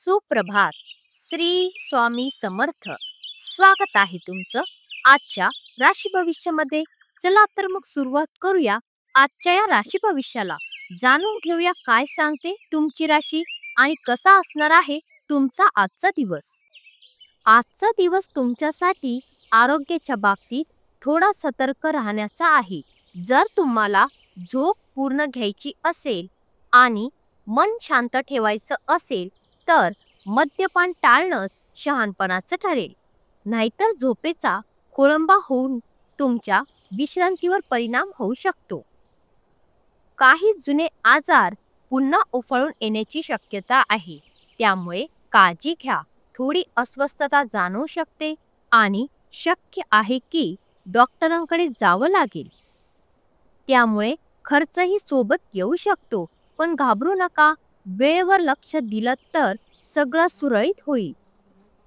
सुप्रभात. श्री स्वामी समर्थ. स्वागत आहे तुमचं आजच्या राशी भविष्यामध्ये. चला तर मग सुरुवात करूया आजच्या या राशी भविष्याला. जाणून घेऊया काय सांगते तुमची राशी आणि कसा असणार आहे तुमचा आजचा दिवस. आजचा दिवस तुमच्यासाठी आरोग्याच्या बाबतीत थोडा सतर्क राहण्याचा आहे. जर तुम्हाला झोप पूर्ण घ्यायची असेल आणि मन शांत ठेवायचं असेल तर मद्यपान टाळणंच शहाणपणाचं ठरेल. नाहीतर झोपेचा खोळंबा होऊन तुमच्या विश्रांतीवर परिणाम होऊ शकतो. काही जुने आजार पुन्हा उफाळून येण्याची शक्यता आहे. त्यामुळे काळजी घ्या. थोडी अस्वस्थता जाणवू शकते आणि शक्य आहे की डॉक्टरांकडे जावं लागेल. त्यामुळे खर्चही सोबत येऊ शकतो. पण घाबरू नका. वेळेवर लक्ष दिलं तर सगळं सुरळीत होईल.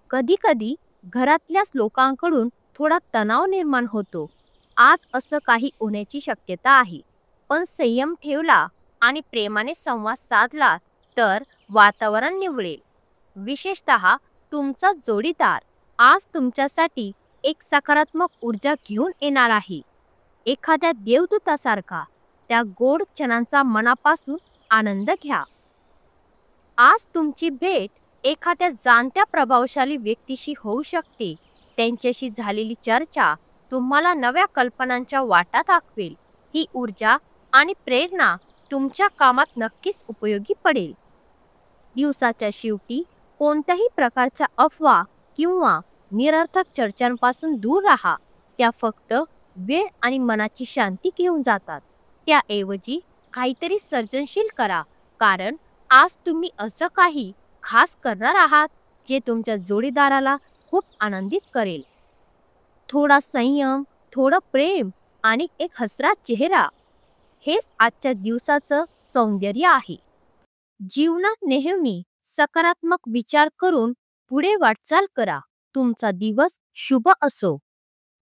कधी-कधी घरातल्याच लोकांकडून थोडा तणाव निर्माण होतो. आज असं काही होण्याची शक्यता आहे. पण संयम ठेवला आणि प्रेमाने संवाद साधला तर वातावरण निवळेल. विशेषतः तुमचा जोडीदार आज तुमच्यासाठी एक सकारात्मक ऊर्जा घेऊन येणार आहे. एखाद्या देवदूतासारखा त्या गोड क्षणांचा मनापासून आनंद घ्या. आज तुमची भेट एखाद्या जाणत्या प्रभावशाली व्यक्तीशी होऊ शकते. त्यांच्याशी झालेली चर्चा तुम्हाला नव्या कल्पनांच्या वाटा दाखवेल. ही ऊर्जा आणि प्रेरणा तुमच्या कामात नक्कीच उपयोगी पडेल. दिवसाच्या शेवटी कोणत्याही प्रकारच्या अफवा किंवा निरर्थक चर्चांपासून दूर राहा. त्या फक्त वेळ आणि मनाची शांती घेऊन जातात. त्याऐवजी काहीतरी सर्जनशील करा, कारण आज तुम्ही असं काही खास करणार आहात जे तुमच्या जोडीदाराला खूप आनंदित करेल. थोडा संयम, थोडं प्रेम आणि एक हसरा चेहरा हेच आजच्या दिवसाचं सौंदर्य आहे. जीवनात नेहमी सकारात्मक विचार करून पुढे वाटचाल करा. तुमचा दिवस शुभ असो.